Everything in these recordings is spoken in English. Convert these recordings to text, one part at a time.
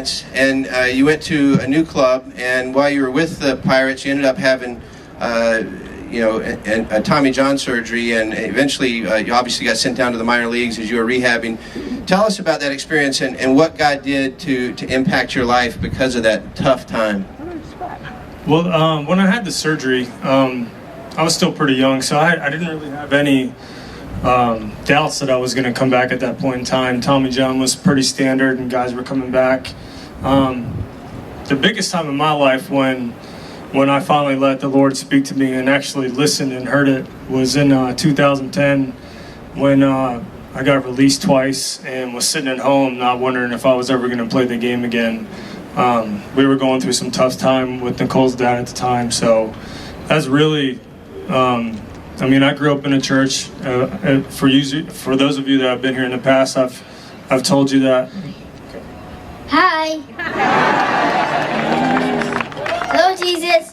Giants, and you went to a new club, and while you were with the Pirates, you ended up having a Tommy John surgery, and eventually you obviously got sent down to the minor leagues as you were rehabbing. Tell us about that experience and what God did to impact your life because of that tough time. Well, when I had the surgery, I was still pretty young, so I didn't really have any doubts that I was going to come back at that point in time. Tommy John was pretty standard, and guys were coming back. The biggest time in my life when I finally let the Lord speak to me and actually listened and heard it was in 2010 when I got released twice and was sitting at home not wondering if I was ever going to play the game again. We were going through some tough time with Nicole's dad at the time, so that's really, I grew up in a church. For those of you that have been here in the past, I've told you that. Hi. Hello, Jesus.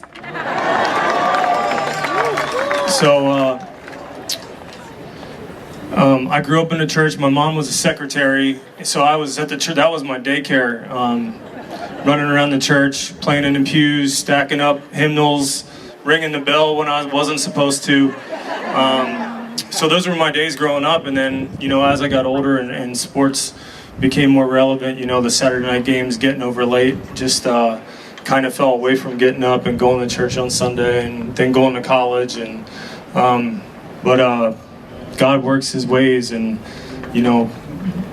So I grew up in a church. My mom was a secretary, so I was at the church. That was my daycare. Running around the church, playing in the pews, stacking up hymnals, ringing the bell when I wasn't supposed to. So those were my days growing up, and then, as I got older and sports became more relevant, the Saturday night games, getting over late, just kind of fell away from getting up and going to church on Sunday and then going to college. But God works his ways and,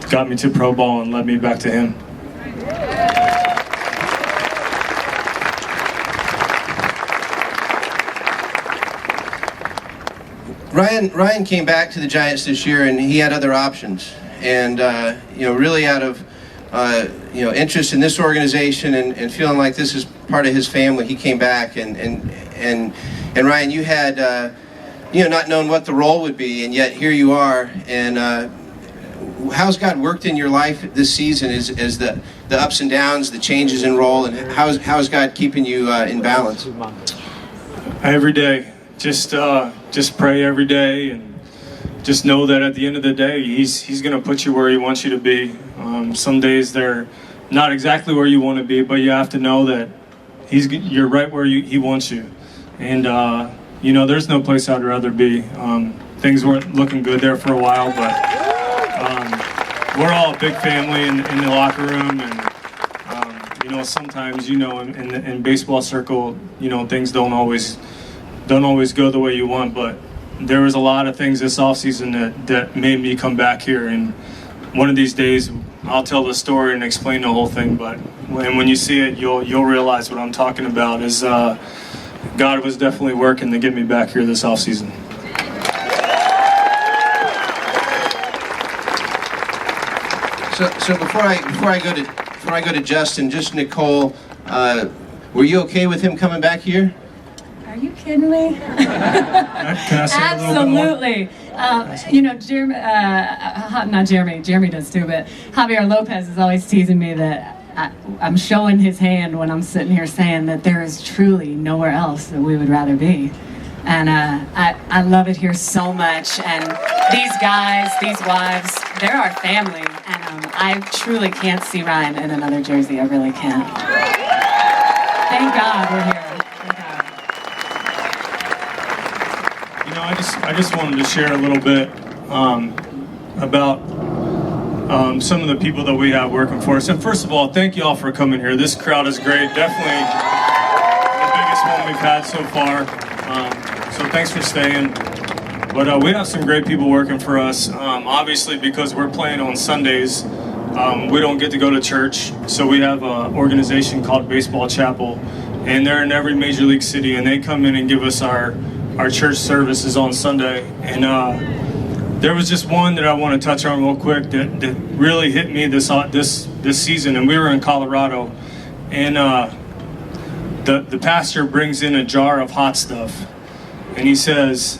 got me to pro ball and led me back to him. Ryan came back to the Giants this year, and he had other options, and really out of interest in this organization and feeling like this is part of his family, he came back. And Ryan, you had not known what the role would be, and yet here you are. And how's God worked in your life this season? As the ups and downs, the changes in role, and how's God keeping you in balance? Every day. Just pray every day, and just know that at the end of the day, he's going to put you where he wants you to be. Some days they're not exactly where you want to be, but you have to know that you're right where he wants you. And there's no place I'd rather be. Things weren't looking good there for a while, but we're all a big family in the locker room, and sometimes in baseball circle, things don't always go the way you want, but there was a lot of things this offseason that made me come back here, and one of these days I'll tell the story and explain the whole thing, but when you see it, you'll realize what I'm talking about is God was definitely working to get me back here this offseason. So before I go to Justin, just Nicole, were you okay with him coming back here? Are you kidding me? Can I say Absolutely. Jeremy does too, but Javier Lopez is always teasing me that I'm showing his hand when I'm sitting here saying that there is truly nowhere else that we would rather be. And I love it here so much. And these guys, these wives, they're our family. And I truly can't see Ryan in another jersey. I really can't. Thank God we're here. I just wanted to share a little bit about some of the people that we have working for us. And first of all, thank you all for coming here. This crowd is great. Definitely the biggest one we've had so far. So thanks for staying. But we have some great people working for us. Obviously, because we're playing on Sundays, we don't get to go to church. So we have an organization called Baseball Chapel. And they're in every major league city. And they come in and give us our church services on Sunday, and there was just one that I want to touch on real quick that really hit me this season. And we were in Colorado, and the pastor brings in a jar of hot stuff, and he says,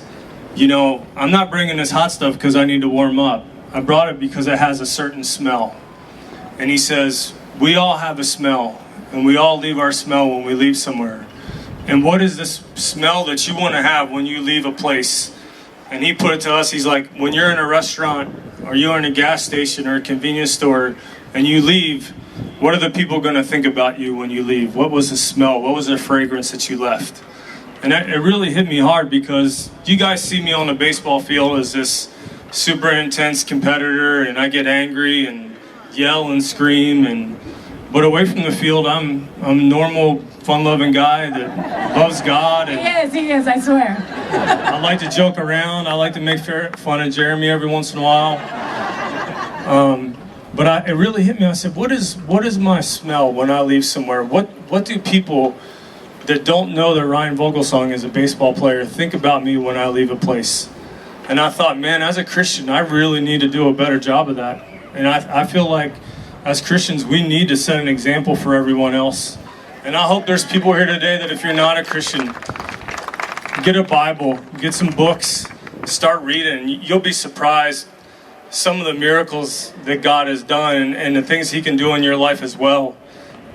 I'm not bringing this hot stuff because I need to warm up. I brought it because it has a certain smell. And he says, we all have a smell, and we all leave our smell when we leave somewhere. And what is this smell that you want to have when you leave a place? And he put it to us, he's like, when you're in a restaurant or you're in a gas station or a convenience store and you leave, what are the people going to think about you when you leave? What was the smell? What was the fragrance that you left? And it really hit me hard, because you guys see me on the baseball field as this super intense competitor, and I get angry and yell and scream, but away from the field, I'm a normal, fun-loving guy that loves God. And He is, I swear. I like to joke around. I like to make fun of Jeremy every once in a while. But it really hit me. I said, what is my smell when I leave somewhere? What do people that don't know that Ryan Vogelsong is a baseball player think about me when I leave a place? And I thought, man, as a Christian, I really need to do a better job of that. And I feel like as Christians, we need to set an example for everyone else. And I hope there's people here today that if you're not a Christian, get a Bible, get some books, start reading, and you'll be surprised some of the miracles that God has done and the things he can do in your life as well.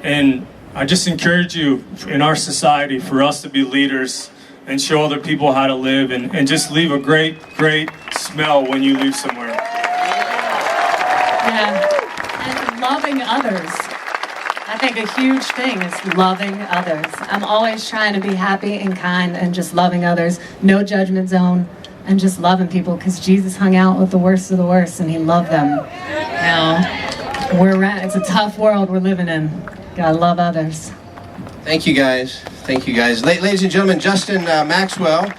And I just encourage you in our society for us to be leaders and show other people how to live, and just leave a great smell when you leave somewhere. Yeah. And loving others. I think a huge thing is loving others. I'm always trying to be happy and kind and just loving others. No judgment zone. And just loving people, because Jesus hung out with the worst of the worst and he loved them. You know, it's a tough world we're living in. Gotta love others. Thank you guys. Thank you guys. Ladies and gentlemen, Justin Maxwell.